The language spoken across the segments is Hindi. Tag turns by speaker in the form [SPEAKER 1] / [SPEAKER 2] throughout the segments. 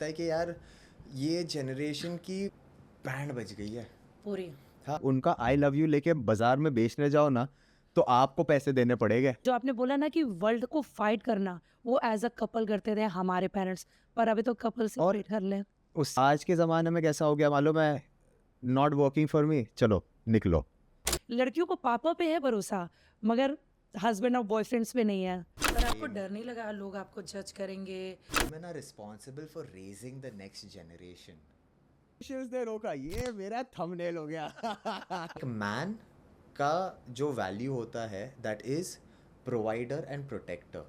[SPEAKER 1] लगता है कि यार ये जनरेशन की बैंड बज गई है
[SPEAKER 2] पूरी।
[SPEAKER 1] हाँ उनका आई लव यू लेके बाजार में बेचने जाओ ना तो आपको पैसे देने पड़ेंगे।
[SPEAKER 2] जो आपने बोला ना कि वर्ल्ड को फाइट करना, वो एज अ कपल करते थे हमारे पेरेंट्स, पर अभी तो कपल से
[SPEAKER 1] और
[SPEAKER 2] फाइट कर ले।
[SPEAKER 1] उस आज के ज़माने में कैसा हो गया मालूम है, नॉट वर्किंग फॉर मी, चलो निकलो।
[SPEAKER 2] लड़कियों को पापा पे है भरोसा, मगर हस्बैंड और बॉयफ्रेंड्स पे नहीं है। पर आपको डर नहीं लगा लोग आपको जज करेंगे?
[SPEAKER 1] women are responsible for raising the next generation. ने रोका, ये मेरा थंबनेल हो गया। एक मैन का जो वैल्यू होता है that is provider and protector,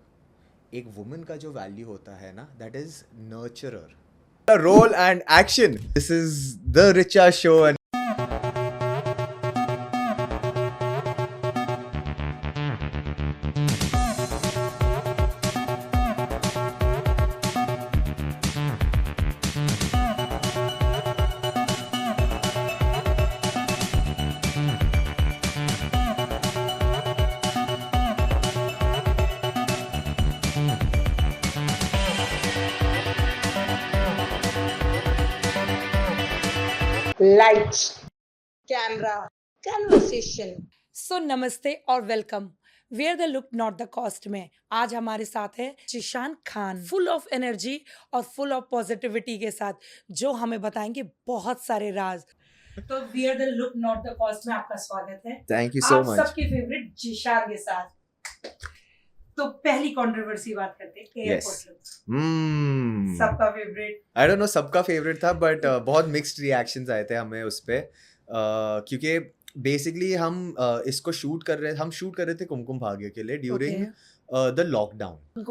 [SPEAKER 1] एक वुमन का जो वैल्यू होता है ना that is nurturer. Role and action, this is the Richa show.
[SPEAKER 2] Lights, camera, conversation. So नमस्ते और welcome wear the look not the cost में। आज हमारे साथ है Zishan Khan, full of energy और फुल ऑफ पॉजिटिविटी के साथ, जो हमें बताएंगे बहुत सारे राज। तो wear the look not the cost में आपका स्वागत है।
[SPEAKER 1] थैंक यू सो
[SPEAKER 2] आप
[SPEAKER 1] मच।
[SPEAKER 2] सबके फेवरेट जिशान के साथ। तो पहली कंट्रोवर्सी बात करते हैं, एयरपोर्ट लुक। सबका फेवरेट,
[SPEAKER 1] आई डोंट नो सबका फेवरेट था बट बहुत मिक्स्ड रिएक्शंस आए थे हमें उस पे क्योंकि बेसिकली हम शूट कर रहे थे कुमकुम भाग्य के लिए during the lockdown.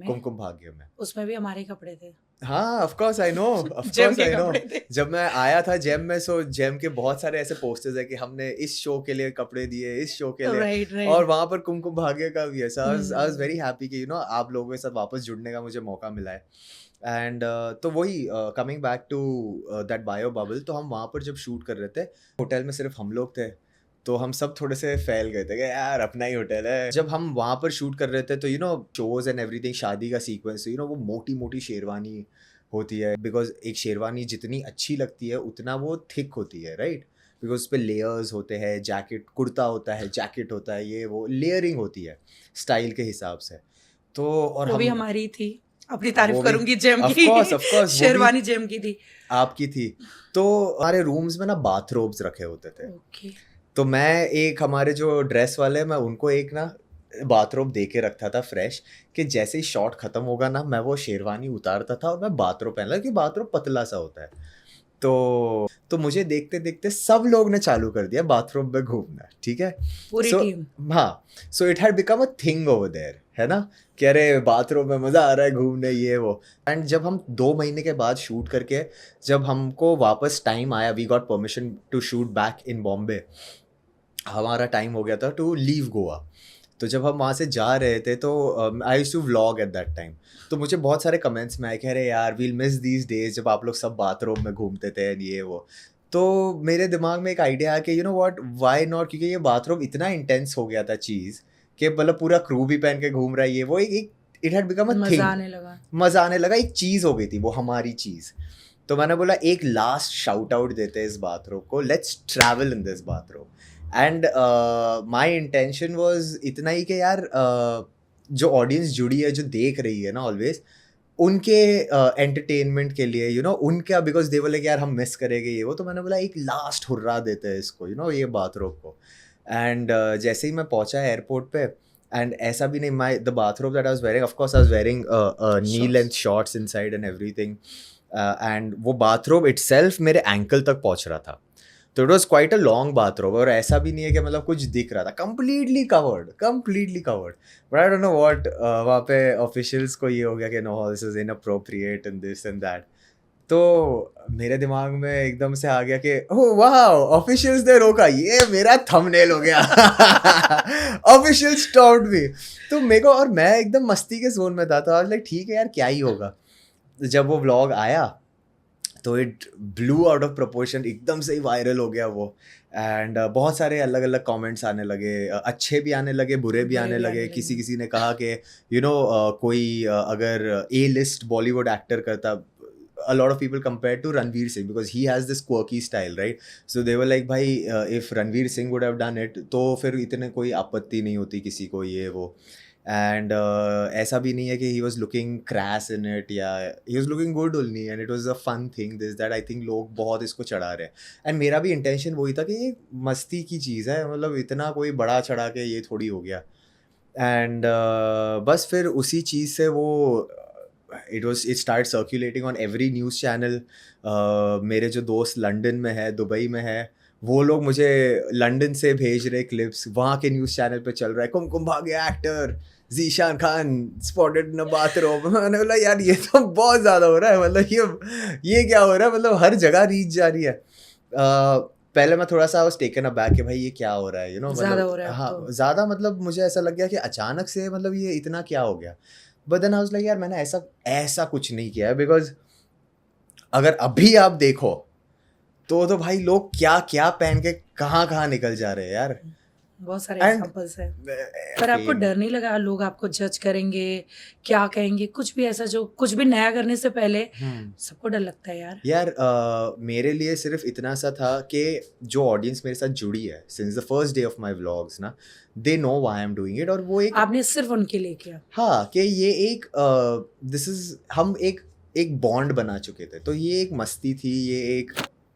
[SPEAKER 1] Kumkum Bhagya में
[SPEAKER 2] उसमें भी हमारे कपड़े थे।
[SPEAKER 1] हाँ ऑफ कोर्स आई नो,
[SPEAKER 2] जेम के कपड़े थे।
[SPEAKER 1] जब मैं आया था जेम में, सो जेम के बहुत सारे ऐसे पोस्टर्स है कि हमने इस शो के लिए कपड़े दिए, इस शो के लिए,
[SPEAKER 2] राइट।
[SPEAKER 1] और वहां पर कुमकुम भाग्य का भी है। सो आई वाज वेरी हैप्पी कि आप लोगों के साथ वापस जुड़ने का मुझे मौका मिला है। एंड तो वही coming back to that bio bubble, तो हम वहाँ पर जब शूट कर रहे थे, होटल में सिर्फ हम लोग थे, तो हम सब थोड़े से फैल गए थे कि यार अपना ही होटल है। जब हम वहाँ पर शूट कर रहे थे तो शोज एंड एवरीथिंग, शादी का सीक्वेंस, वो मोटी मोटी शेरवानी होती है, बिकॉज एक शेरवानी जितनी अच्छी लगती है उतना वो थिक होती है, राइट? बिकॉज उस पर लेयर्स होते हैं, जैकेट, कुर्ता होता है, जैकेट होता है, ये वो लेयरिंग होती है स्टाइल के हिसाब से। तो और
[SPEAKER 2] वो भी
[SPEAKER 1] हम
[SPEAKER 2] हमारी थी, अपनी तारीफ
[SPEAKER 1] वो भी
[SPEAKER 2] करूंगी, जेम
[SPEAKER 1] ऑफ
[SPEAKER 2] की।
[SPEAKER 1] कोर्स
[SPEAKER 2] शेरवानी जेम की थी,
[SPEAKER 1] आपकी थी। तो हमारे रूम्स में ना बाथरोब्स रखे होते थे।
[SPEAKER 2] ओके।
[SPEAKER 1] तो मैं एक, हमारे जो ड्रेस वाले, मैं उनको एक ना बाथरोब दे के रखता था फ्रेश, कि जैसे ही शॉट खत्म होगा ना मैं वो शेरवानी उतारता था और मैं बाथरोब पहन ला, क्योंकि बाथरोब पतला सा होता है। तो मुझे देखते देखते सब लोग ने चालू कर दिया बाथरूम में घूमना, ठीक है?
[SPEAKER 2] पूरी टीम।
[SPEAKER 1] हाँ, so it had become a thing over there, है ना, कि अरे बाथरूम में मजा आ रहा है घूमने, ये वो। एंड जब हम 2 महीने के बाद शूट करके, जब हमको वापस टाइम आया, we got permission to shoot back in Bombay, हमारा टाइम हो गया था टू लीव गोवा। तो जब हम वहाँ से जा रहे थे तो I used to vlog at that time, तो मुझे बहुत सारे कमेंट्स में आए, कह रहे यार वील मिस दीज डेज जब आप लोग सब बाथरूम में घूमते थे, ये वो। तो मेरे दिमाग में एक आइडिया आया कि व्हाट, व्हाई नॉट, क्योंकि ये बाथरूम इतना इंटेंस हो गया था चीज़, कि मतलब पूरा क्रू भी पहन के घूम रहा है, ये वो, एक it had become a thing, मज़ा आने लगा, एक चीज़ हो गई थी वो, हमारी चीज़। तो मैंने बोला एक लास्ट शाउट आउट देते हैं इस बाथरूम को, let's travel in this bathroom. And my intention was इतना ही कि यार जो ऑडियंस जुड़ी है, जो देख रही है ना ऑलवेज, उनके एंटरटेनमेंट के लिए, उनका, बिकॉज दे बोले कि यार हम मिस करेंगे ये वो, तो मैंने बोला एक लास्ट हुर्रा देते हैं इसको, ये बाथरूम को। एंड जैसे ही मैं पहुंचा एयरपोर्ट पे, एंड ऐसा भी नहीं, my the bathroom that I was wearing, of course I was wearing knee length shorts inside and everything, and वो बाथरूम इटसेल्फ मेरे एंकल तक पहुंच रहा था। तो it was quite a long bathroom, और ऐसा भी नहीं है कि मतलब कुछ दिख रहा था, completely covered. But I don't know what, वहाँ पे ऑफिशियल्स को ये हो गया कि no this is inappropriate and this and that. तो मेरे दिमाग में एकदम से आ गया कि ओह वाह, ऑफिशियल्स ने रोका, ये मेरा थंबनेल हो गया। ऑफिशियल स्टॉप्ड मी। तो मेरे को, और मैं एकदम मस्ती के जोन में था, तो लाइक ठीक है यार, क्या ही होगा। जब वो व्लॉग आया तो it blew out of proportion, एकदम से ही वायरल हो गया वो। एंड बहुत सारे अलग अलग कमेंट्स आने लगे, अच्छे भी आने लगे, बुरे भी आने लगे। किसी ने कहा कि कोई अगर A लिस्ट बॉलीवुड एक्टर करता, a lot of people compared to Ranveer Singh because he has this quirky style, right? So they were like, भाई if Ranveer Singh would have done it, तो फिर इतने कोई आपत्ति नहीं होती किसी को ये वो. And ऐसा भी नहीं है कि he was looking crass in it या he was looking good only and it was a fun thing this that I think लोग बहुत इसको चढ़ा रहे हैं. And मेरा भी intention वही था कि ये मस्ती की चीज़ है, मतलब इतना कोई बड़ा चढ़ा के ये थोड़ी हो गया. And बस फिर उसी चीज़ से वो it started circulating on every news channel. मेरे जो दोस्त लंदन में है, दुबई में है, वो लोग मुझे लंदन से भेज रहे क्लिप्स, वहाँ के न्यूज़ चैनल पे चल रहा है, Kumkum Bhagya actor Zeeshan Khan spotted in a bathroom. मैंने बोला यार ये तो बहुत ज़्यादा हो रहा है, मतलब ये क्या हो रहा है, मतलब हर जगह रीच जा रही है. पहले मैं थोड़ा सा was taken aback कि भाई ये क्या हो रहा है, you know,
[SPEAKER 2] ज़्यादा हो रहा है.
[SPEAKER 1] हाँ ज़्यादा, मतलब मुझे ऐसा लग गया कि अचानक से मतलब ये इतना क्या हो गया. But then I was like यार मैंने ऐसा कुछ नहीं किया है. बिकॉज अगर अभी आप देखो तो भाई लोग क्या क्या पहन के कहाँ निकल जा रहे हैं यार.
[SPEAKER 2] बहुत सारे एग्जांपल्स हैं. पर आपको डर नहीं लगा लोग आपको जज करेंगे, क्या कहेंगे, कुछ भी ऐसा जो कुछ भी नया करने से पहले सबको डर लगता है यार.
[SPEAKER 1] मेरे लिए सिर्फ इतना सा था कि जो ऑडियंस मेरे साथ जुड़ी है since the first day of my vlogs ना, they know why I am doing it. और वो एक
[SPEAKER 2] आपने सिर्फ उनके लिए किया.
[SPEAKER 1] हाँ कि ये एक दिस इज हम एक बॉन्ड बना चुके थे. तो ये एक मस्ती थी, ये एक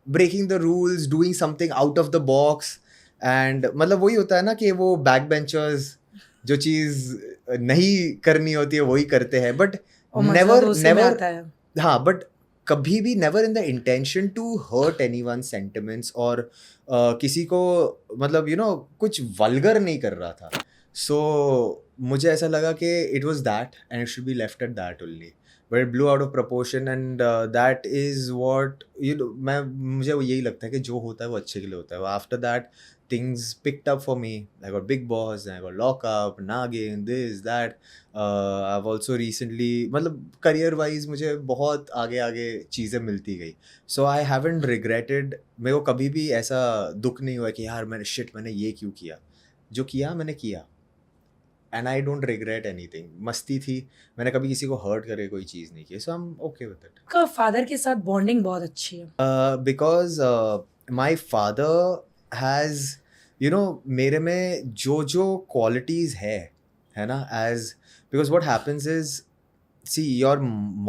[SPEAKER 1] breaking the rules, doing something out of the box. And मतलब वही होता है ना कि वो बैक बेंचर्स जो चीज़ नहीं करनी होती है वही करते हैं. बट नेवर हाँ, बट कभी भी never in the intention to hurt anyone sentiments और किसी को मतलब यू नो कुछ वल्गर नहीं कर रहा था. सो मुझे ऐसा लगा कि it was that and it should be left at that only. But it blew out of proportion and that is what you know, मुझे यही लगता है कि जो होता है वो अच्छे के लिए होता है. After that things picked up for me. I got Big Boss, I got Lock Up, Nagin, this that. I've also recently मतलब career wise मुझे बहुत आगे चीज़ें मिलती गई. So I haven't regretted. मेरे को कभी भी ऐसा दुख नहीं हुआ कि यार मैंने ये क्यों किया. जो किया मैंने किया. And I don't regret anything. मस्ती थी, मैंने कभी किसी को हर्ट करे कोई चीज़ नहीं की. So I'm okay with it.
[SPEAKER 2] आपका फादर के साथ बॉन्डिंग बहुत अच्छी है.
[SPEAKER 1] Because my father has, you know, मेरे में जो qualities है ना, as because what happens is see your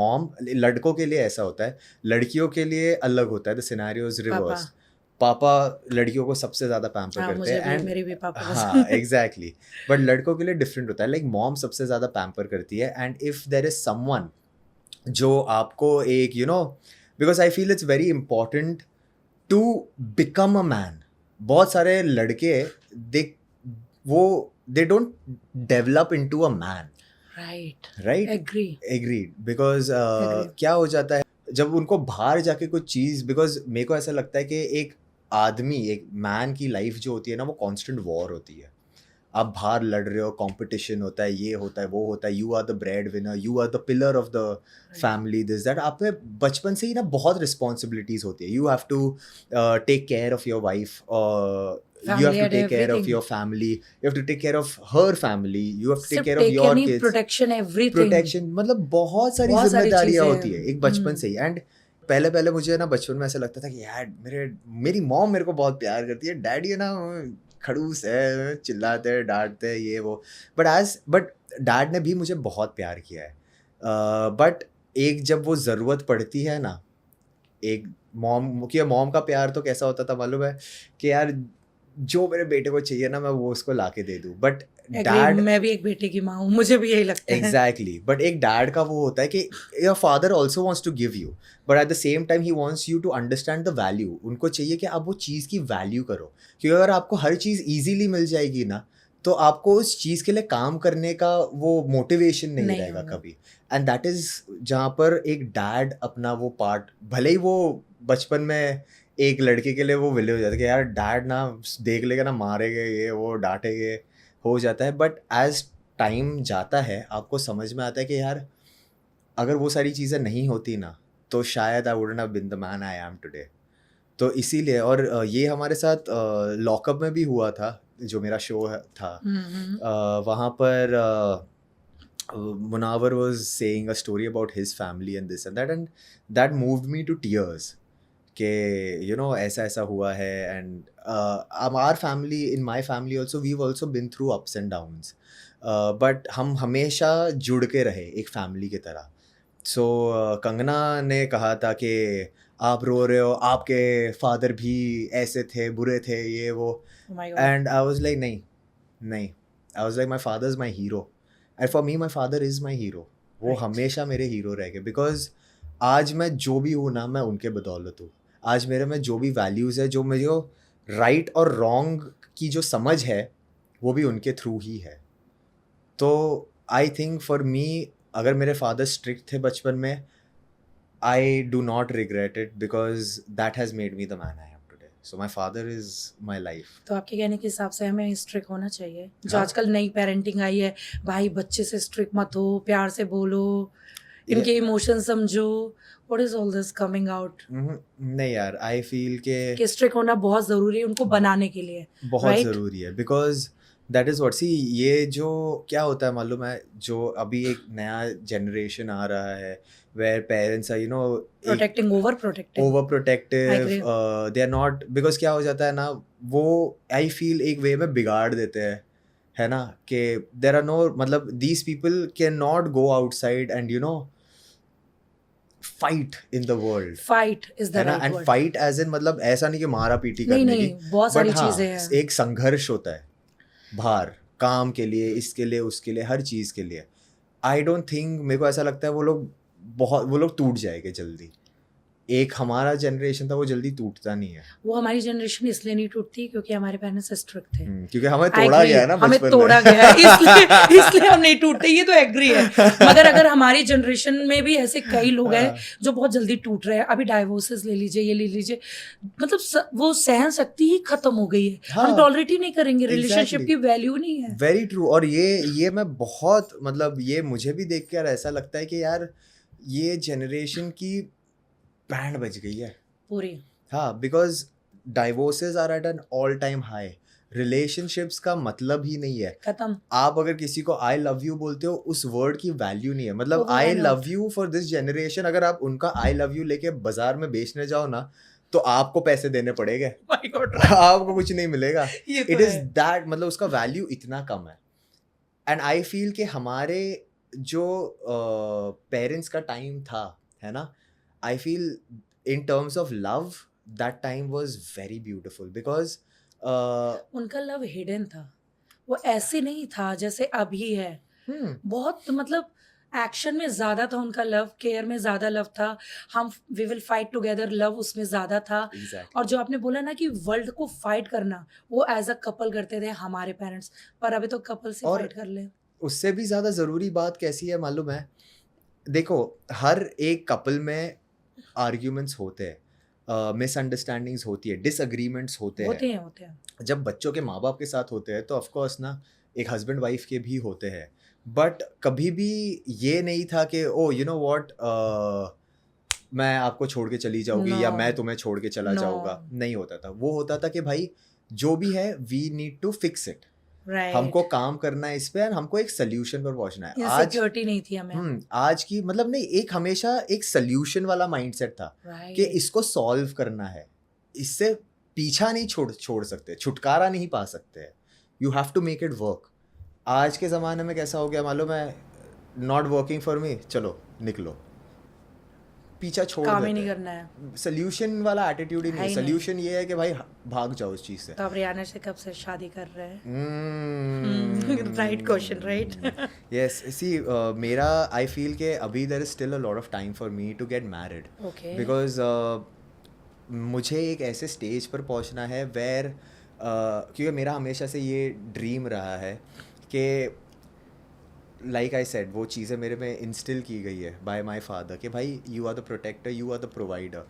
[SPEAKER 1] mom, लड़कों के लिए ऐसा होता है, लड़कियों के लिए अलग होता है. The scenario is reversed. पापा लड़कियों को सबसे ज्यादा पैम्पर करते हैं. एंड
[SPEAKER 2] मेरे भी पापा
[SPEAKER 1] हाँ एग्जैक्टली. बट लड़कों के लिए डिफरेंट होता है. लाइक मॉम सबसे ज्यादा पैम्पर करती है. And if there is someone जो आपको एक you know, because I feel it's very important to become a man. बहुत सारे लड़के they don't develop into a man. Right agreed. Because क्या हो जाता है जब उनको बाहर जाके कुछ चीज़, बिकॉज मेरे को ऐसा लगता है कि एक आदमी, एक मैन की लाइफ जो होती है ना, वो कांस्टेंट वॉर होती है. आप बाहर लड़ रहे हो, कंपटीशन होता है, ये होता है वो होता है. You are the breadwinner, you are the pillar of the family, this that. आप पे बचपन से ही ना बहुत रिस्पॉन्सिबिलिटीज होती है. You have to take care of your wife, you have to take care of your family, you have to take care of her family, you have to take care of your kids, protection. मतलब बहुत सारी जिम्मेदारियां होती है एक बचपन से ही. एंड पहले मुझे ना बचपन में ऐसा लगता था कि यार मेरी मॉम मेरे को बहुत प्यार करती है, डैडी है ना खड़ूस है, चिल्लाते हैं, डांटते हैं, ये वो. बट डैड ने भी मुझे बहुत प्यार किया है. बट एक जब वो ज़रूरत पड़ती है ना, एक मॉम का प्यार तो कैसा होता था मालूम है कि यार जो मेरे बेटे को चाहिए ना मैं वो उसको लाके दे दूं. बट डैड,
[SPEAKER 2] मैं भी एक बेटे की माँ हूँ, मुझे भी यही लगता है.
[SPEAKER 1] एग्जैक्टली. बट एक डैड का वो होता है कि your father also wants to give you, but at the same time he wants you to understand the value. उनको चाहिए कि आप वो चीज़ की वैल्यू करो, क्योंकि अगर आपको हर चीज़ ईजीली मिल जाएगी ना तो आपको उस चीज़ के लिए काम करने का वो मोटिवेशन नहीं रहेगा कभी. एंड दैट इज़ जहाँ पर एक डैड अपना वो पार्ट, भले ही वो बचपन में एक लड़के के लिए वो विले हो जाता है कि यार डैड ना देख लेगा ना, मारेंगे, ये वो डांटेंगे, हो जाता है. बट एज टाइम जाता है आपको समझ में आता है कि यार अगर वो सारी चीज़ें नहीं होती ना तो शायद I wouldn't have been the man I am today. तो इसीलिए, और ये हमारे साथ लॉकअप में भी हुआ था, जो मेरा शो था. वहाँ पर Munawar was saying a story about his family and this and that moved me to tears. कि you know ऐसा ऐसा हुआ है and our family, in my family also, we've also been through ups and downs, but हम हमेशा जुड़ के रहे एक फैमिली की तरह. सो कंगना ने कहा था कि आप रो रहे हो, आपके फादर भी ऐसे थे, बुरे थे, ये वो.
[SPEAKER 2] Oh my God.
[SPEAKER 1] And I was like नहीं, I was like my father is my hero, and for me my father is my hero. वो
[SPEAKER 2] Right.
[SPEAKER 1] हमेशा मेरे हीरो रह गए, बिकॉज आज मैं जो भी हूँ ना, मैं उनके बदौलत हूँ. आज मेरे में जो भी वैल्यूज़ है, जो मेरे राइट और रॉन्ग की जो समझ है, वो भी उनके थ्रू ही है. तो आई थिंक फॉर मी, अगर मेरे फादर स्ट्रिक्ट थे बचपन में, I do not regret it, because that has made me the man I am today. So my father is my life.
[SPEAKER 2] तो आपके कहने के हिसाब से हमें स्ट्रिक्ट होना चाहिए. जो
[SPEAKER 1] हाँ.
[SPEAKER 2] आजकल नई पेरेंटिंग आई है, भाई बच्चे से स्ट्रिक्ट मत हो, प्यार से बोलो, इनके इमोशन समझो. What is all this coming out?
[SPEAKER 1] नहीं यार, आई फील
[SPEAKER 2] कि स्ट्रिक्ट होना बहुत जरूरी है उनको बनाने के लिए.
[SPEAKER 1] बहुत
[SPEAKER 2] Right?
[SPEAKER 1] ज़रूरी है, बिकॉज दैट इज़ व्हाट. सी, ये जो क्या होता है मालूम है, जो अभी एक नया जनरेशन आ रहा है, where parents are
[SPEAKER 2] protecting, over protecting.
[SPEAKER 1] Over
[SPEAKER 2] I
[SPEAKER 1] protective,
[SPEAKER 2] agree.
[SPEAKER 1] They are not, because क्या हो जाता है ना, वो आई फील एक वे में बिगाड़ देते हैं, है ना, कि देर आर नो, मतलब these people can not go outside and fight in the world,
[SPEAKER 2] fight is the
[SPEAKER 1] है ना.
[SPEAKER 2] Right
[SPEAKER 1] and
[SPEAKER 2] word.
[SPEAKER 1] Fight as in, मतलब ऐसा नहीं कि मारा पीटी
[SPEAKER 2] नहीं
[SPEAKER 1] करने
[SPEAKER 2] नहीं,
[SPEAKER 1] की,
[SPEAKER 2] बहुत सारी
[SPEAKER 1] बट हाँ,
[SPEAKER 2] चीजें हैं.
[SPEAKER 1] एक संघर्ष होता है बाहर, काम के लिए, इसके लिए, उसके लिए, हर चीज़ के लिए. आई डोंट थिंक, मेरे को ऐसा लगता है वो लोग टूट जाएंगे जल्दी. एक हमारा जनरेशन था, वो जल्दी टूटता नहीं है.
[SPEAKER 2] वो हमारी जनरेशन इसलिए नहीं टूटती क्योंकि हमारे पेरेंट्स स्ट्रिक्ट थे.
[SPEAKER 1] क्योंकि हमें
[SPEAKER 2] I
[SPEAKER 1] तोड़ा
[SPEAKER 2] agree.
[SPEAKER 1] गया है ना
[SPEAKER 2] हमें
[SPEAKER 1] बचपन
[SPEAKER 2] तोड़ा
[SPEAKER 1] में.
[SPEAKER 2] गया है, इसलिए हम नहीं टूटते. ये तो एग्री है. मगर अगर हमारी जनरेशन में भी ऐसे कई लोग हैं जो बहुत जल्दी टूट रहे हैं. अभी डाइवोर्सेस ले लीजिए, ये ले लीजिए, मतलब वो सहन शक्ति ही खत्म हो गई है.
[SPEAKER 1] हाँ.
[SPEAKER 2] हम टॉलरेट ही नहीं करेंगे. Relationship
[SPEAKER 1] Exactly.
[SPEAKER 2] की वैल्यू नहीं है.
[SPEAKER 1] Very true. और ये मैं बहुत, मतलब ये मुझे भी देख कर ऐसा लगता है कि यार, ये जनरेशन की बैंड बज गई है
[SPEAKER 2] पूरी.
[SPEAKER 1] हाँ, because divorces are at an all time high. Relationships का मतलब ही नहीं है.
[SPEAKER 2] खत्म.
[SPEAKER 1] आप अगर किसी को आई लव यू बोलते हो, उस वर्ड की वैल्यू नहीं है. मतलब
[SPEAKER 2] वो
[SPEAKER 1] आई
[SPEAKER 2] है ना.
[SPEAKER 1] Love you for this generation, अगर आप उनका आई लव यू लेके बाजार में बेचने जाओ ना, तो आपको पैसे देने पड़ेगे.
[SPEAKER 2] My God,
[SPEAKER 1] आपको कुछ नहीं मिलेगा.
[SPEAKER 2] ये तो
[SPEAKER 1] इट इज
[SPEAKER 2] है.
[SPEAKER 1] दैट, मतलब उसका वैल्यू इतना कम है. एंड आई फील कि हमारे जो पेरेंट्स का टाइम था, है ना, I feel in terms of love, that time was very beautiful, because
[SPEAKER 2] उनका लव हिडन था. वो ऐसे नहीं था जैसे अभी है. बहुत, मतलब एक्शन में ज्यादा था उनका लव, केयर में ज्यादा लव था. हम we will fight together, love उसमें ज्यादा था. और जो आपने बोला ना कि वर्ल्ड को फाइट करना, वो एज अ कपल करते थे हमारे पेरेंट्स. पर अभी तो कपल से
[SPEAKER 1] और
[SPEAKER 2] फाइट कर ले.
[SPEAKER 1] उससे भी ज्यादा जरूरी बात कैसी है मालूम है, देखो, हर एक कपल में आर्ग्यूमेंट्स होते हैं, मिसअंडरस्टैंडिंग्स होती है, डिसएग्रीमेंट्स होते हैं. जब बच्चों के माँ बाप के साथ होते हैं तो ऑफ कोर्स ना, एक हस्बैंड वाइफ के भी होते हैं. बट कभी भी ये नहीं था कि ओ यू नो व्हाट, मैं आपको छोड़ के चली जाऊंगी, या मैं तुम्हें छोड़ के चला जाऊंगा. नहीं होता था. वो होता था कि भाई जो भी है, we need to fix it. हमको काम करना है इस पे, और हमको एक सोल्यूशन पर पहुंचना है. आज
[SPEAKER 2] सिक्योरिटी नहीं थी हमें.
[SPEAKER 1] आज की, मतलब नहीं, एक हमेशा एक सोल्यूशन वाला माइंडसेट था कि इसको सॉल्व करना है, इससे पीछा नहीं छोड़ सकते, छुटकारा नहीं पा सकते. You have to make it work. आज के ज़माने में कैसा हो गया मालूम है, नॉट वर्किंग फॉर मी, चलो निकलो, पीछा छोड़
[SPEAKER 2] काम ही
[SPEAKER 1] देते
[SPEAKER 2] नहीं
[SPEAKER 1] हैं.
[SPEAKER 2] करना है.
[SPEAKER 1] सोल्यूशन वाला एटीट्यूड ही नहीं. सोल्यूशन ये है कि भाई भाग जाओ इस चीज से.
[SPEAKER 2] तो आप रियाना से कब से शादी कर रहे हैं? Right question, right.
[SPEAKER 1] Yes, see, मेरा, आई फील के अभी there is still a lot of time for me to get married, because मुझे एक ऐसे स्टेज पर पहुंचना है वेयर, क्योंकि मेरा हमेशा से ये ड्रीम रहा है कि, लाइक आई सेड, वो चीज़ें मेरे में इंस्टिल की गई है बाय माय फादर कि भाई you are the protector, you are the provider,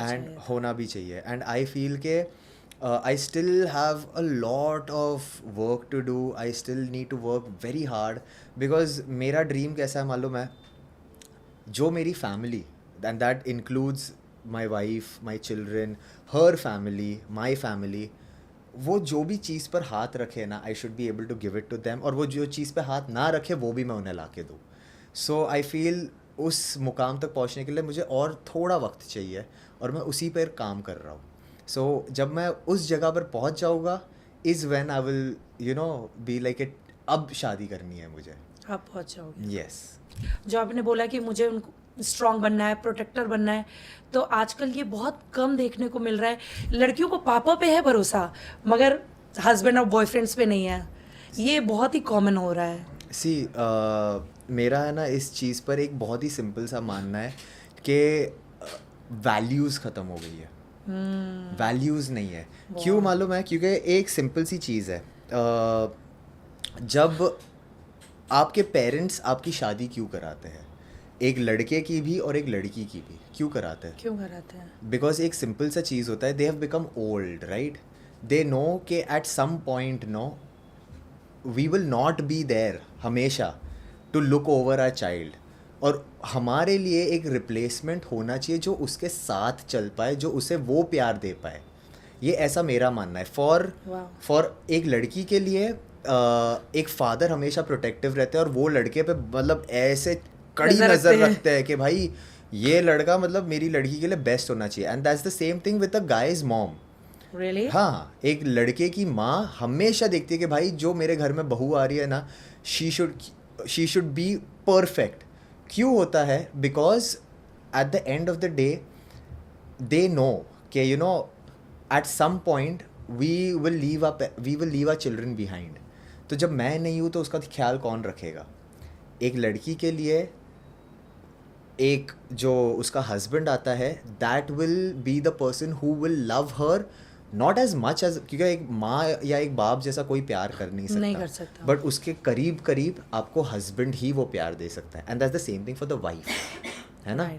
[SPEAKER 1] and होना भी चाहिए. एंड आई फील के I still have a lot of work to do. I still need to work very hard, because मेरा ड्रीम कैसा है मालूम है, जो मेरी family, and that includes my wife, my children, her family, my family, वो जो भी चीज़ पर हाथ रखे ना, I should be able to give it to them, और वो जो चीज़ पे हाथ ना रखे वो भी मैं उन्हें ला के दूँ. सो आई फील उस मुकाम तक पहुँचने के लिए मुझे और थोड़ा वक्त चाहिए, और मैं उसी पर काम कर रहा हूँ. सो जब मैं उस जगह पर पहुँच जाऊँगा, is when I will you know be like it, अब शादी करनी है मुझे.
[SPEAKER 2] आप पहुंच जाओगे.
[SPEAKER 1] यस.
[SPEAKER 2] जो आपने बोला कि मुझे उनको स्ट्रांग बनना है, प्रोटेक्टर बनना है, तो आजकल ये बहुत कम देखने को मिल रहा है. लड़कियों को पापा पे है भरोसा, मगर हस्बैंड और बॉयफ्रेंड्स पे नहीं है. ये बहुत ही कॉमन हो रहा है.
[SPEAKER 1] सी मेरा है ना इस चीज़ पर एक बहुत ही सिंपल सा मानना है कि वैल्यूज़ ख़त्म हो गई है. वैल्यूज़ नहीं है. क्यों मालूम है? क्योंकि एक सिंपल सी चीज़ है. जब आपके पेरेंट्स आपकी शादी क्यों कराते हैं, एक लड़के की भी और एक लड़की की भी क्यों कराते हैं?
[SPEAKER 2] क्यों कराते हैं?
[SPEAKER 1] बिकॉज एक सिंपल सा चीज़ होता है, they have become old, right? They know कि at some point no we will not be there हमेशा to look over our child, और हमारे लिए एक रिप्लेसमेंट होना चाहिए जो उसके साथ चल पाए, जो उसे वो प्यार दे पाए. ये ऐसा मेरा मानना है. फॉर एक लड़की के लिए एक फादर हमेशा प्रोटेक्टिव रहते हैं, और वो लड़के पे मतलब ऐसे कड़ी नज़र रखते हैं कि भाई ये लड़का मतलब मेरी लड़की के लिए बेस्ट होना चाहिए. And that's the same thing with a guys mom.
[SPEAKER 2] Really?
[SPEAKER 1] हाँ, एक लड़के की माँ हमेशा देखती है कि भाई जो मेरे घर में बहू आ रही है ना, शी शुड बी परफेक्ट. क्यों होता है? Because at the end of the day they know कि you know at some point we will leave our children behind. तो जब मैं नहीं हूँ तो उसका ख्याल कौन रखेगा? एक लड़की के लिए एक जो उसका हस्बैंड आता है, that will be the person who will love her not as much as, क्योंकि एक माँ या एक बाप जैसा कोई प्यार कर नहीं
[SPEAKER 2] कर सकता.
[SPEAKER 1] बट उसके करीब करीब आपको हस्बैंड ही वो प्यार दे सकता है. And that's the same thing for the wife, है ना?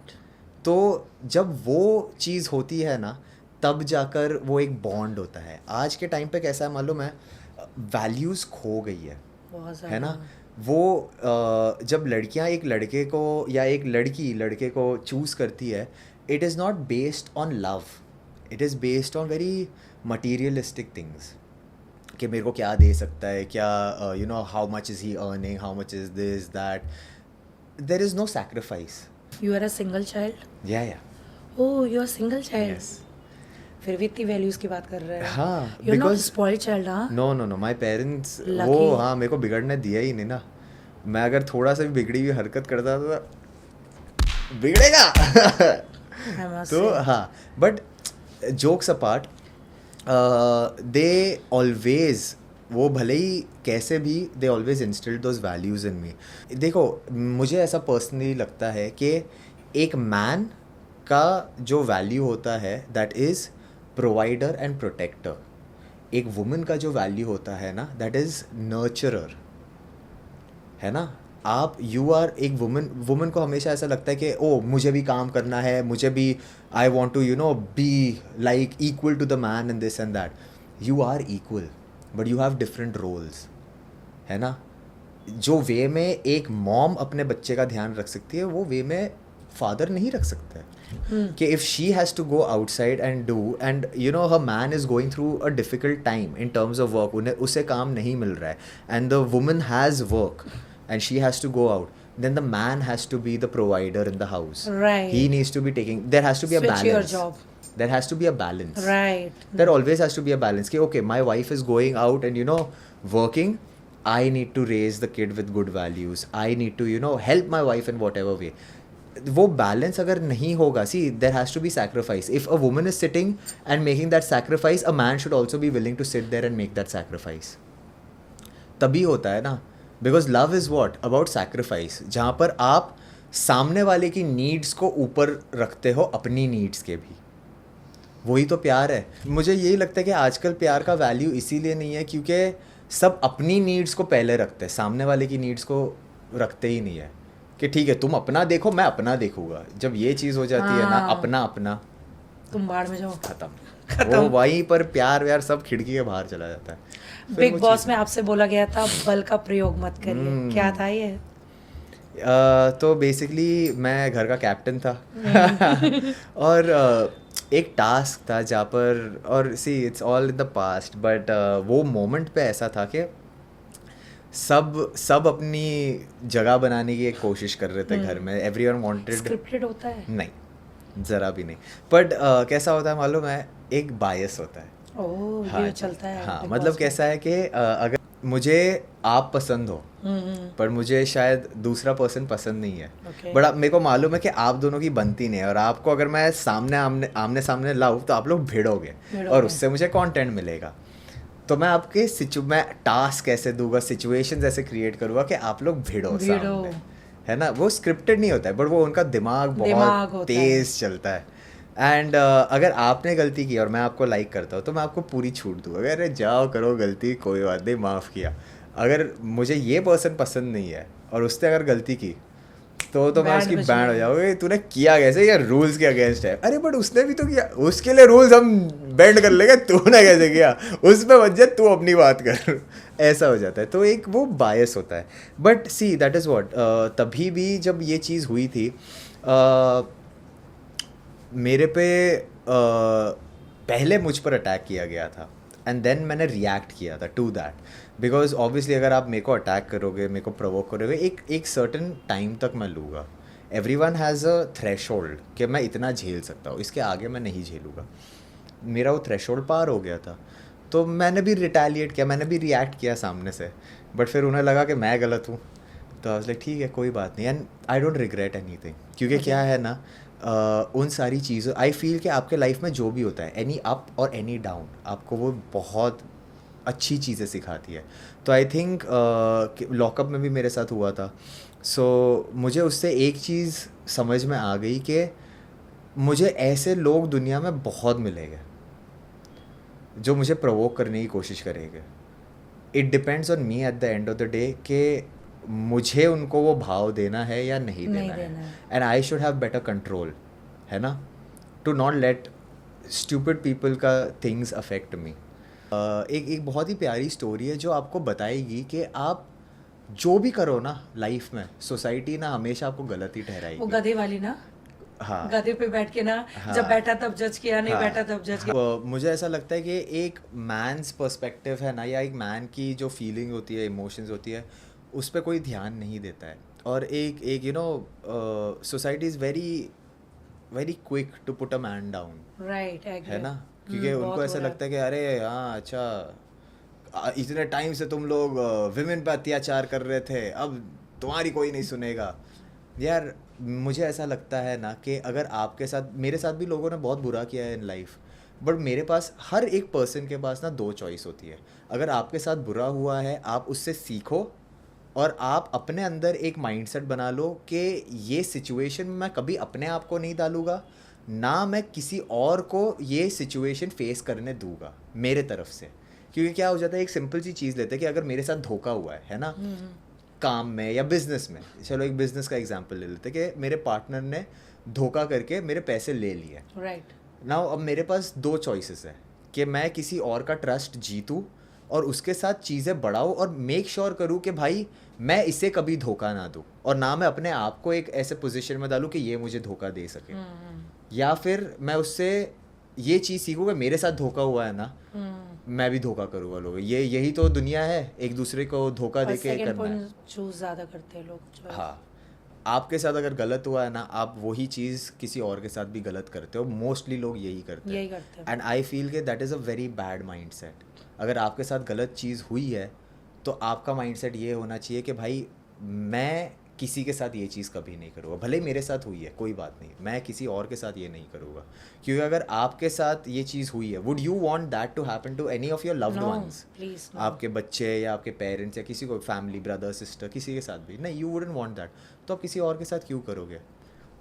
[SPEAKER 1] तो जब वो चीज़ होती है ना, तब जाकर वो एक बॉन्ड होता है. आज के टाइम पे कैसा है मालूम है? वैल्यूज़ खो गई है ना? वो जब लड़कियां एक लड़के को या एक लड़की लड़के को चूज़ करती है, it is not based on love, it is based on very materialistic things, कि मेरे को क्या दे सकता है, क्या you know how much is he earning, how much is this that. There is no sacrifice.
[SPEAKER 2] You are a single child?
[SPEAKER 1] या
[SPEAKER 2] oh, you are single child. फिर भी इतनी वैल्यूज की बात कर रहे हैं.
[SPEAKER 1] हाँ,
[SPEAKER 2] you're not spoiled child, हाँ?
[SPEAKER 1] नो माय पेरेंट्स वो हाँ मेरे को बिगड़ने दिया ही नहीं ना. मैं अगर थोड़ा सा भी बिगड़ी हुई हरकत करता तो बिगड़ेगा. तो हाँ, but jokes apart, they always, वो भले ही कैसे भी, they always instilled those values in me. देखो, मुझे ऐसा पर्सनली लगता है कि एक मैन का जो वैल्यू होता है that is provider and protector. एक वुमन का जो वैल्यू होता है ना, दैट इज़ नर्चरर, है ना? आप यू आर एक वुमन को हमेशा ऐसा लगता है कि ओ मुझे भी काम करना है, मुझे भी I want to you know be like equal to the man in this and that. You are equal but you have different roles, है ना? जो वे में एक मॉम अपने बच्चे का ध्यान रख सकती है, वो वे में फादर नहीं रख सकता है. कि if she has to go outside and do, and you know her man is going through a difficult time in terms of work, उसे काम नहीं मिल रहा है, and the woman has work and she has to go out, then the man has to be the provider in the house.
[SPEAKER 2] Right.
[SPEAKER 1] He needs to be taking, there has to be a balance.
[SPEAKER 2] Switch your job.
[SPEAKER 1] There has to be a balance.
[SPEAKER 2] Right.
[SPEAKER 1] There always has to be a balance. Ki, okay, my wife is going out and, you know, working. I need to raise the kid with good values. I need to, you know, help my wife in whatever way. वो बैलेंस अगर नहीं होगा, see there has to be sacrifice. If a woman is sitting and making that sacrifice, a man should also be willing to sit there and make that sacrifice. तभी होता है ना. Because love is what about sacrifice, जहाँ पर आप सामने वाले की नीड्स को ऊपर रखते हो अपनी नीड्स के भी. वही तो प्यार है. मुझे यही लगता है कि आजकल प्यार का वैल्यू इसीलिए नहीं है क्योंकि सब अपनी नीड्स को पहले रखते हैं, सामने वाले की नीड्स को रखते ही नहीं है. कि ठीक है तुम अपना देखो, मैं अपना देखूंगा. जब ये चीज़ हो जाती है ना, अपना अपना,
[SPEAKER 2] तुम बाहर में जाओ,
[SPEAKER 1] खत्म. वो वहीं पर प्यार व्यार सब खिड़की के बाहर चला जाता है.
[SPEAKER 2] बिग बॉस में आपसे बोला गया था बल का प्रयोग मत करिए, क्या था ये?
[SPEAKER 1] तो बेसिकली मैं घर का कैप्टन था. और एक टास्क था जहाँ पर, और see it's all in the past, but वो मोमेंट पे ऐसा था कि सब अपनी जगह बनाने की एक कोशिश कर रहे थे घर में. Everyone wanted.
[SPEAKER 2] स्क्रिप्टेड होता है?
[SPEAKER 1] नहीं, ज़रा भी नहीं. बट कैसा होता है मालूम है, एक बायस होता है.
[SPEAKER 2] ओह,
[SPEAKER 1] हाँ
[SPEAKER 2] ये
[SPEAKER 1] जी,
[SPEAKER 2] चलता है
[SPEAKER 1] हाँ
[SPEAKER 2] Big
[SPEAKER 1] मतलब
[SPEAKER 2] Boss
[SPEAKER 1] कैसा है कि अगर मुझे आप पसंद हो, पर मुझे शायद दूसरा पर्सन पसंद नहीं है,
[SPEAKER 2] Okay.
[SPEAKER 1] बट मेरे को मालूम है कि आप दोनों की बनती नहीं है, और आपको अगर मैं आमने सामने लाऊं तो आप लोग भिड़ोगे और उससे मुझे कंटेंट मिलेगा. तो मैं आपके मैं टास्क ऐसे दूंगा, सिचुएशंस ऐसे क्रिएट करूंगा कि आप लोग भिड़ो सामने, है ना. वो स्क्रिप्टेड नहीं होता है, बट वो उनका दिमाग बहुत तेज चलता है. एंड अगर आपने गलती की और मैं आपको लाइक करता हूँ तो मैं आपको पूरी छूट दूँ, अगर जाओ करो गलती, कोई बात नहीं, माफ़ किया. अगर मुझे ये पर्सन पसंद नहीं है और उसने अगर गलती की तो मैं उसकी बैंड हो जाऊँगी. तूने किया कैसे, ये रूल्स के अगेंस्ट है. अरे बट उसने भी तो किया, उसके लिए रूल्स हम बेंड कर लेंगे, तूने कैसे किया, उसमें मत जा, तू अपनी बात कर. ऐसा हो जाता है. तो एक वो बायस होता है. But see that is what, तभी भी जब ये चीज़ हुई थी, मेरे पे पहले मुझ पर अटैक किया गया था, एंड देन मैंने रिएक्ट किया था टू दैट. बिकॉज ऑब्वियसली अगर आप मेरे को अटैक करोगे, मेरे को प्रोवोक करोगे, एक सर्टन टाइम तक मैं लूँगा. एवरीवन हैज़ अ थ्रेशोल्ड कि मैं इतना झेल सकता हूँ, इसके आगे मैं नहीं झेलूँगा. मेरा वो थ्रेशोल्ड पार हो गया था, तो मैंने भी रिटेलिएट किया, मैंने भी रिएक्ट किया सामने से. बट फिर उन्हें लगा कि मैं गलत हूँ, तो आई वाज लाइक ठीक है, कोई बात नहीं. And I don't regret anything, क्योंकि क्या है ना, उन सारी चीज़ों, आई फील कि आपके लाइफ में जो भी होता है, एनी अप और एनी डाउन, आपको वो बहुत अच्छी चीज़ें सिखाती है. तो आई थिंक लॉकअप में भी मेरे साथ हुआ था. सो मुझे उससे एक चीज़ समझ में आ गई कि मुझे ऐसे लोग दुनिया में बहुत मिलेंगे जो मुझे प्रोवोक करने की कोशिश करेंगे. It depends on me at the end of the day कि मुझे उनको वो भाव देना है या नहीं देना है. And I should have better control, है ना, to not let stupid people का थिंग्स अफेक्ट मी. एक बहुत ही प्यारी स्टोरी है जो आपको बताएगी कि आप जो भी करो ना लाइफ में, सोसाइटी ना हमेशा आपको गलत ही ठहराएगी.
[SPEAKER 2] वो गधे वाली ना,
[SPEAKER 1] हाँ,
[SPEAKER 2] गधे पे बैठ के ना,
[SPEAKER 1] हाँ,
[SPEAKER 2] जब बैठा तब जज किया, नहीं
[SPEAKER 1] हाँ,
[SPEAKER 2] बैठा तब जज किया.
[SPEAKER 1] मुझे ऐसा लगता है कि एक मैन्स पर्सपेक्टिव है ना, या एक मैन की जो फीलिंग होती है, इमोशंस होती है, उस पर कोई ध्यान नहीं देता है. और एक you know, society is very very quick to put a man down,
[SPEAKER 2] right,
[SPEAKER 1] है ना, क्योंकि उनको ऐसा लगता है कि अरे हाँ अच्छा, इतने टाइम से तुम लोग विमेन पे अत्याचार कर रहे थे, अब तुम्हारी कोई नहीं सुनेगा. यार मुझे ऐसा लगता है ना कि अगर आपके साथ, मेरे साथ भी लोगों ने बहुत बुरा किया है इन लाइफ, बट मेरे पास, हर एक पर्सन के पास ना दो चॉइस होती है. अगर आपके साथ बुरा हुआ है, आप उससे सीखो और आप अपने अंदर एक माइंडसेट बना लो कि ये सिचुएशन मैं कभी अपने आप को नहीं डालूंगा, ना मैं किसी और को ये सिचुएशन फेस करने दूंगा मेरे तरफ से. क्योंकि क्या हो जाता है, एक सिंपल सी चीज़ लेते हैं कि अगर मेरे साथ धोखा हुआ है ना, काम में या बिजनेस में, चलो एक बिजनेस का एग्जांपल ले लेते हैं कि मेरे पार्टनर ने धोखा करके मेरे पैसे ले लिए.
[SPEAKER 2] राइट.
[SPEAKER 1] नाउ अब मेरे पास दो चॉइसेस है कि मैं किसी और का ट्रस्ट जीतूं और उसके साथ चीज़ें बढ़ाऊं और मेक श्योर करूं कि भाई मैं इसे कभी धोखा ना दूं, और ना मैं अपने आप को एक ऐसे पोजीशन में डालूं कि ये मुझे धोखा दे सके. या फिर मैं उससे ये चीज़ सीखूं कि मेरे साथ धोखा हुआ है ना, मैं भी धोखा करूँगा लोग. यही तो दुनिया है, एक दूसरे को धोखा दे के करना है.
[SPEAKER 2] चूज ज़्यादा करते हैं लोग.
[SPEAKER 1] हाँ, आपके साथ अगर गलत हुआ है ना, आप वही चीज़ किसी और के साथ भी गलत करते हो. मोस्टली लोग यही करते हैं. एंड आई फील कि that is a very bad mindset. अगर आपके साथ गलत चीज़ हुई है तो आपका माइंडसेट ये होना चाहिए कि भाई मैं किसी के साथ ये चीज़ कभी नहीं करूँगा, भले ही मेरे साथ हुई है कोई बात नहीं, मैं किसी और के साथ ये नहीं करूँगा. क्योंकि अगर आपके साथ ये चीज़ हुई है, would you want that to happen to any of your loved ones? आपके बच्चे या आपके पेरेंट्स या किसी को, फैमिली, ब्रदर, सिस्टर, किसी के साथ भी नहीं, यू वुडंट वांट दैट. तो आप किसी और के साथ क्यों करोगे?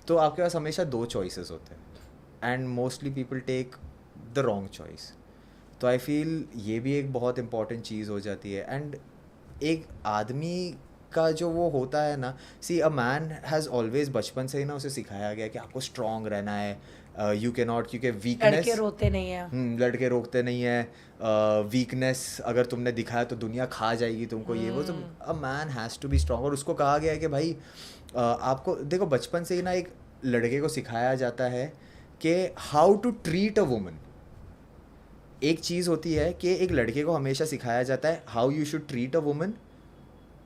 [SPEAKER 1] तो आपके पास हमेशा दो चॉइसेस होते हैं and mostly people take the wrong choice. तो आई फील ये भी एक बहुत इंपॉर्टेंट चीज़ हो जाती है. एंड एक आदमी का जो वो होता है ना, सी अ मैन हैज़ ऑलवेज, बचपन से ही ना उसे सिखाया गया कि आपको स्ट्रॉन्ग रहना है, यू कैन नॉट, क्योंकि वीकनेस,
[SPEAKER 2] लड़के रोते नहीं हैं.
[SPEAKER 1] लड़के रोकते नहीं है, वीकनेस अगर तुमने दिखाया तो दुनिया खा जाएगी तुमको, ये वो. तो a man has to be strong. और उसको कहा गया है कि भाई आपको देखो, बचपन से ही ना एक लड़के को सिखाया जाता है कि how to treat a woman. एक चीज़ होती है कि एक लड़के को हमेशा सिखाया जाता है how you should treat a woman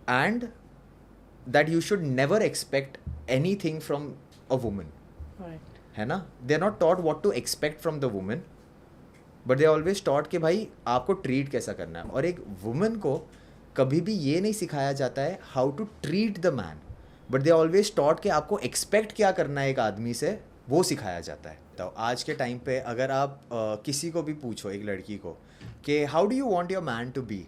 [SPEAKER 1] and that you should never expect anything from a woman. है ना. They are not taught what to expect from the woman, but they always taught कि भाई आपको ट्रीट कैसा करना है. और एक वुमन को कभी भी ये नहीं सिखाया जाता है how to treat the man, but they always taught कि आपको एक्सपेक्ट क्या करना है एक आदमी से, वो सिखाया जाता है. तो आज के टाइम पे अगर आप किसी को भी पूछो, एक लड़की को, कि how do you want your man to be,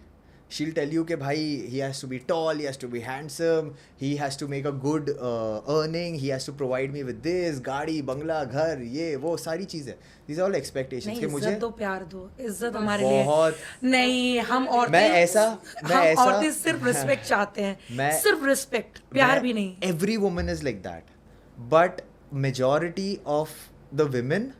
[SPEAKER 1] she'll tell you कि भाई he has to be tall, he has to be handsome, he has to make a good earning, he has to provide me with this, गाड़ी, बंगला, घर, ये वो सारी चीज़ें. These are all expectations. कि मुझे
[SPEAKER 2] इज्जत दो, प्यार दो. इज्जत हमारे लिए
[SPEAKER 1] बहुत
[SPEAKER 2] नहीं. हम औरतें सिर्फ रिस्पेक्ट चाहते हैं, सिर्फ रिस्पेक्ट, प्यार भी नहीं.
[SPEAKER 1] Every woman is like that, but majority of the women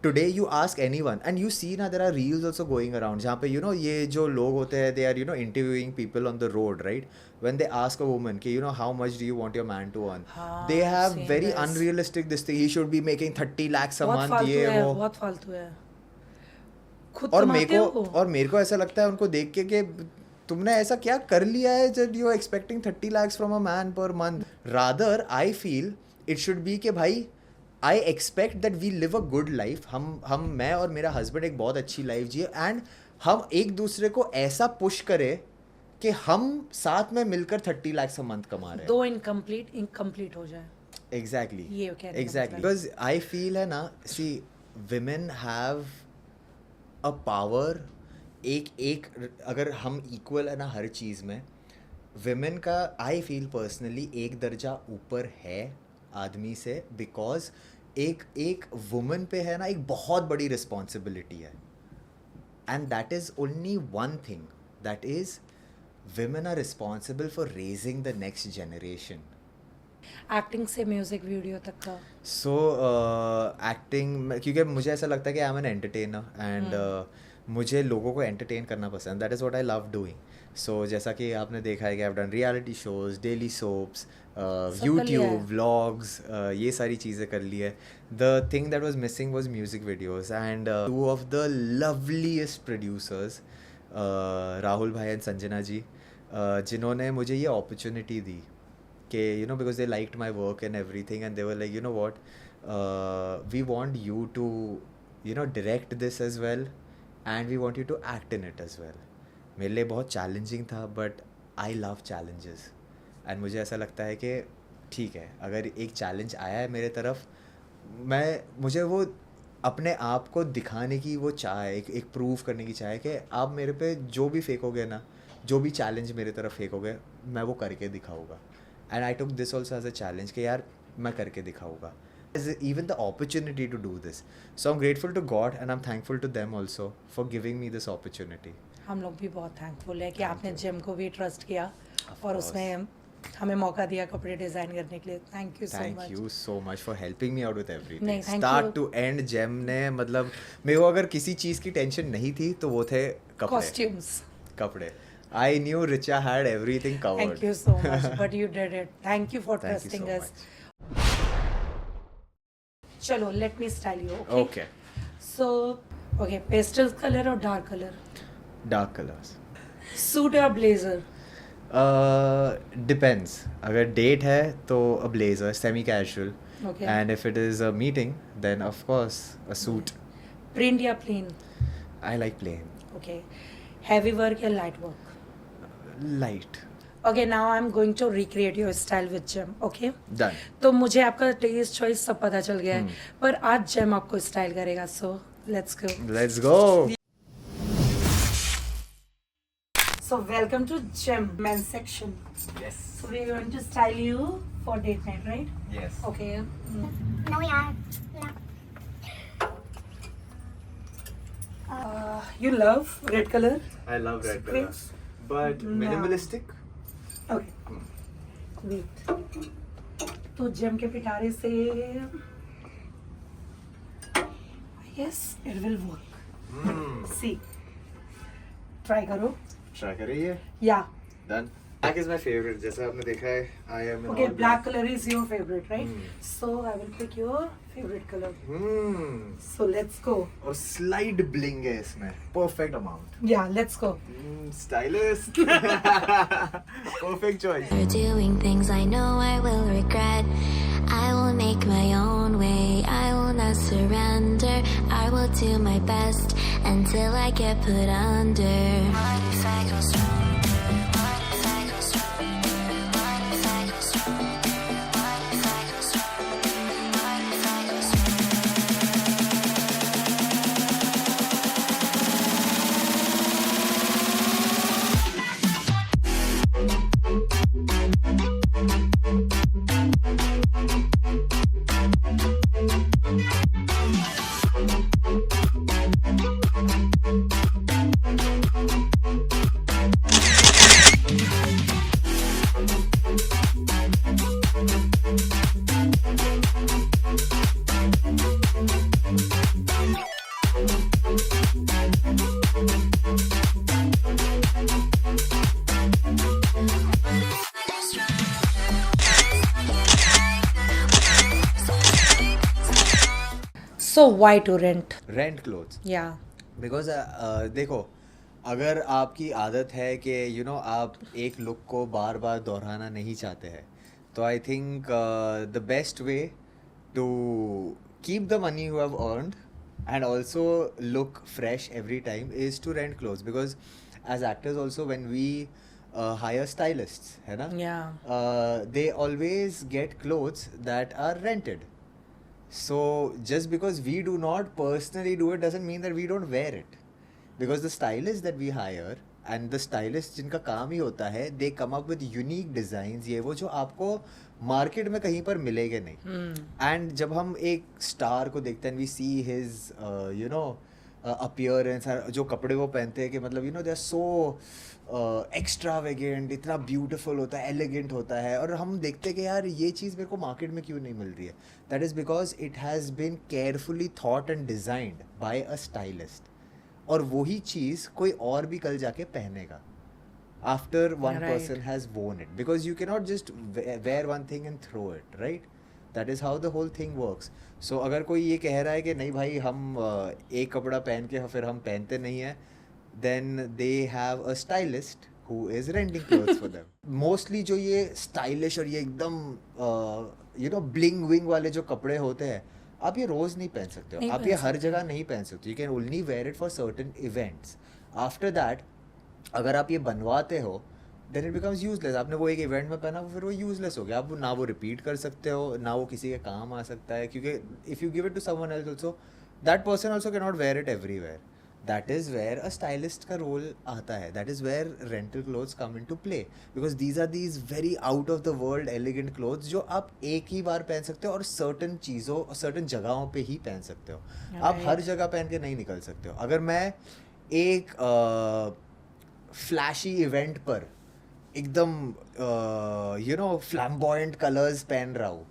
[SPEAKER 1] today, you ask anyone and you see ना, there are reels also going around जहाँ पे you know ये जो लोग होते हैं, they are you know interviewing people on the road, right? When they ask a woman कि you know how much do you want your man to earn, they have very unrealistic this thing. He should be making 30 lakhs a month. ये वो
[SPEAKER 2] बहुत फालतू है. खुद
[SPEAKER 1] और मेरे को ऐसा लगता है उनको देख के कि तुमने ऐसा क्या कर लिया है जब you are expecting 30 lakhs from a man per month. Rather I feel it should be कि भाई I expect that we live a good life. हम मैं और मेरा हस्बैंड एक बहुत अच्छी लाइफ जिए एंड हम एक दूसरे को ऐसा पुश करें कि हम साथ में मिलकर 30 lakhs a month कमा रहे हैं.
[SPEAKER 2] दो इनकम्प्लीट हो जाए.
[SPEAKER 1] Exactly.
[SPEAKER 2] ये क्या
[SPEAKER 1] exactly. Because I feel है ना, see, women have a power. एक अगर हम इक्वल है ना हर चीज़ में, women का I feel personally एक दर्जा ऊपर है आदमी से, बिकॉज एक वुमन पे है ना एक बहुत बड़ी रिस्पॉन्सिबिलिटी है. And that is only one thing, that is women are responsible for raising the next generation.
[SPEAKER 2] Acting से म्यूजिक वीडियो तक का.
[SPEAKER 1] सो एक्टिंग, क्योंकि मुझे ऐसा लगता है कि I am an entertainer and मुझे लोगों को एंटरटेन करना पसंद. That is what I love doing. So जैसा कि आपने देखा है कि I have done reality shows, daily soaps, YouTube vlogs, ये सारी चीज़ें कर ली है. The thing that was missing was music videos and two of the loveliest producers, Rahul भाई एंड संजना जी, जिन्होंने मुझे ये अपॉर्चुनिटी दी कि you know because they liked my work and everything and they were like you know what, we want you to you know direct this as well and we want you to act in it as well. मेरे लिए बहुत चैलेंजिंग था, बट आई लव चैलेंजेस एंड मुझे ऐसा लगता है कि ठीक है, अगर एक चैलेंज आया है मेरे तरफ, मुझे वो अपने आप को दिखाने की वो चाह है, एक प्रूव करने की चाह है कि आप मेरे पे जो भी फेंकोगे ना, जो भी चैलेंज मेरे तरफ फेंकोगे, मैं वो करके दिखाऊंगा. And I took this also as a challenge कि यार मैं करके दिखाऊंगा. Even the opportunity to do this. So I'm grateful to God and I'm thankful to them also for giving me this opportunity.
[SPEAKER 2] हम लोग भी बहुत थैंकफुल है कि आपने जिम को भी ट्रस्ट किया और उसमें हमें मौका दिया कपड़े डिज़ाइन करने के लिए. Thank you so much.
[SPEAKER 1] Thank you so much for helping me out with everything.
[SPEAKER 2] नहीं,
[SPEAKER 1] स्टार्ट टू एंड जेम ने, मतलब मेरे को अगर किसी चीज़ की टेंशन नहीं थी तो वो थे कपड़े. I knew Richa had everything covered.
[SPEAKER 2] Thank you so much, but you did it. Thank you for trusting us. चलो, let me style you. Okay. So, okay, pastel color or dark color?
[SPEAKER 1] Dark colors.
[SPEAKER 2] Suit or blazer?
[SPEAKER 1] Depends. अगर डेट है तो a blazer, semi casual.
[SPEAKER 2] Okay.
[SPEAKER 1] And if it is a meeting, then of course a suit.
[SPEAKER 2] Print या plain?
[SPEAKER 1] I like plain.
[SPEAKER 2] Okay. Heavy work या light work?
[SPEAKER 1] Light.
[SPEAKER 2] Okay, now I'm going to recreate your style with Gem. Okay?
[SPEAKER 1] Done.
[SPEAKER 2] तो मुझे आपका टेस्ट चॉइस सब पता चल गया है, पर आज Gem आपको स्टाइल करेगा. So let's go.
[SPEAKER 1] Let's go.
[SPEAKER 2] So welcome to Gem men's section.
[SPEAKER 1] Yes.
[SPEAKER 2] So we're going to style you for date night, right?
[SPEAKER 1] Yes.
[SPEAKER 2] Okay.
[SPEAKER 3] No, yeah. No.
[SPEAKER 2] You love red color?
[SPEAKER 1] I love red
[SPEAKER 2] Great.
[SPEAKER 1] colors. But
[SPEAKER 2] No.
[SPEAKER 1] minimalistic.
[SPEAKER 2] Okay. Wait. तो Gem के पिटारे से yes, it will work. See. Try करो.
[SPEAKER 1] Try करिए.
[SPEAKER 2] Yeah.
[SPEAKER 1] Done. Black is my favorite. जैसा आपने देखा है, I am in
[SPEAKER 2] Okay,
[SPEAKER 1] all
[SPEAKER 2] black color is your favorite, right?
[SPEAKER 1] Hmm.
[SPEAKER 2] So I will pick your favorite color.
[SPEAKER 1] Hmm.
[SPEAKER 2] So let's go.
[SPEAKER 1] और slight bling है इसमें. Perfect amount.
[SPEAKER 2] Yeah, let's go.
[SPEAKER 1] Stylist. Perfect choice.
[SPEAKER 4] For doing things I know I will regret. I will make my own way. I will not surrender. I will do my best until I get put under. What if I go stronger? What if I go stronger? What if I go stronger? What if I go stronger? What if I go stronger?
[SPEAKER 2] So why to rent?
[SPEAKER 1] Rent clothes.
[SPEAKER 2] Yeah.
[SPEAKER 1] Because देखो, अगर आपकी आदत है कि आप एक लुक को बार बार दोहराना नहीं चाहते हैं, तो I think the best way to keep the money you have earned and also look fresh every time is to rent clothes. Because as actors also when we hire stylists, है ना, they always get clothes that are rented. So just because we do not personally do it doesn't mean that we don't wear it. Because the stylists that we hire and the stylists जिनका काम ही होता है, they come up with unique designs, ये वो जो आपको मार्केट में कहीं पर मिलेंगे नहीं. एंड जब हम एक स्टार को देखते हैं, वी सी हिज अपीयरेंस, जो कपड़े वो पहनते हैं कि मतलब दे आर सो एक्स्ट्रावेगेंट, इतना ब्यूटीफुल होता है, एलिगेंट होता है, और हम देखते हैं कि यार ये चीज़ मेरे को मार्केट में क्यों नहीं मिल रही है. That is because it has been carefully thought and designed by a stylist. और वही चीज़ कोई और भी कल जाके पहनेगा after one person has worn it, because you cannot just wear one thing and throw it, right? That is how the whole thing works. So अगर कोई ये कह रहा है कि नहीं भाई हम एक कपड़ा पहन के फिर हम पहनते नहीं हैं, then they have a stylist who is renting clothes for them. Mostly जो ये stylish और ये एकदम bling wing वाले जो कपड़े होते हैं, आप ये रोज़ नहीं पहन सकते हो, आप ये हर जगह नहीं पहन सकते. You can only wear it for certain events. After that, अगर आप ये बनवाते हो, then it becomes useless. आपने वो एक इवेंट में पहना, फिर वो यूजलेस हो गया. आप ना वो रिपीट कर सकते हो, ना वो किसी के काम आ सकता है, क्योंकि if you give it to someone else also, that person also can not wear it everywhere. That is where a stylist का रोल आता है. That is where rental clothes come in to play, because these are these very out of the world elegant clothes जो आप एक ही बार पहन सकते हो और सर्टन चीज़ों, सर्टन जगहों पे ही पहन सकते हो. आप हर जगह पहन के नहीं निकल सकते हो. अगर मैं एक फ्लैशी इवेंट पर एकदम फ्लैम्बॉयंट कलर्स पहन रहा हूँ,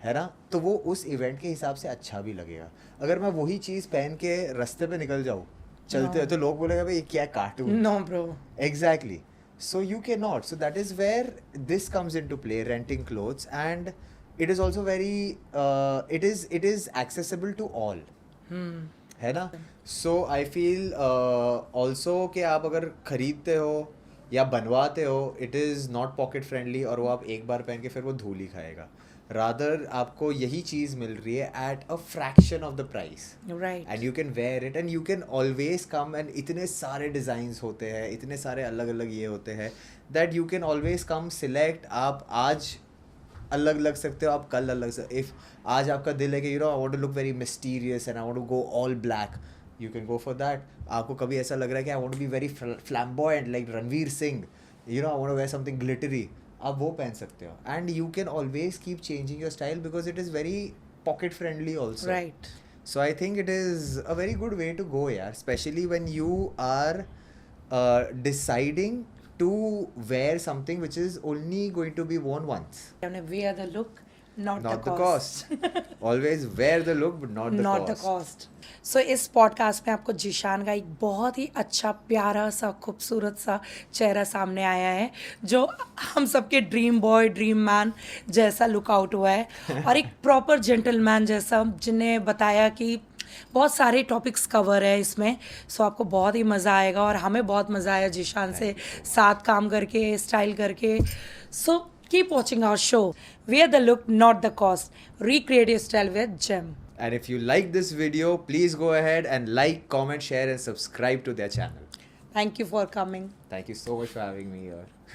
[SPEAKER 1] है ना, तो वो उस इवेंट के हिसाब से अच्छा भी लगेगा. अगर मैं वही चीज़ पहन के रास्ते पे निकल जाऊँ चलते हैं, तो लोग बोलेगा भाई ये क्या cartoon.
[SPEAKER 2] No, bro.
[SPEAKER 1] Exactly. So you cannot. So that is where this comes into play, renting clothes, and it is also very it is accessible to all. है ना. So I feel also कि आप अगर खरीदते हो या बनवाते हो, it is not pocket friendly, और वो आप एक बार पहन के फिर वो धूल ही खाएगा. रादर आपको यही चीज़ मिल रही है at a fraction of the price,
[SPEAKER 2] Right.
[SPEAKER 1] And you can wear it and you can always come. And इतने सारे डिज़ाइंस होते हैं, इतने सारे अलग अलग ये होते हैं, that you can always come select. आप आज अलग लग सकते हो, आप कल अलग. इफ़ आज आपका दिल है कि I want to look very mysterious and I want to go all black, you can go for that. आपको कभी ऐसा लग रहा है कि I want to be very flamboyant like Ranveer Singh, I want to wear something glittery, आप वो पहन सकते हो. And you can always keep changing your style because it is very pocket friendly also.
[SPEAKER 2] Right.
[SPEAKER 1] So I think it is a very good way to go, yeah, especially when you are deciding to wear something which is only going to be worn once.
[SPEAKER 2] When I wear the look, not
[SPEAKER 1] not
[SPEAKER 2] the
[SPEAKER 1] the cost. Always wear the look, but not the
[SPEAKER 2] not the
[SPEAKER 1] cost.
[SPEAKER 2] Cost. So इस पॉडकास्ट में आपको जिशान का एक बहुत ही अच्छा प्यारा सा खूबसूरत सा चेहरा सामने आया है जो हम सबके ड्रीम बॉय ड्रीम मैन जैसा लुक आउट हुआ है और एक प्रॉपर जेंटलमैन जैसा जिन्हें बताया कि बहुत सारे टॉपिक्स कवर है इसमें. सो आपको बहुत ही मज़ा आएगा और हमें बहुत मज़ा आया जिशान से साथ काम करके स्टाइल करके. So keep watching our show wear the look not the cost. Recreate your style with Gem.
[SPEAKER 1] And if you like this video, please go ahead and like, comment, share, and subscribe to their channel.
[SPEAKER 2] Thank you for coming.
[SPEAKER 1] Thank you so much for having me here.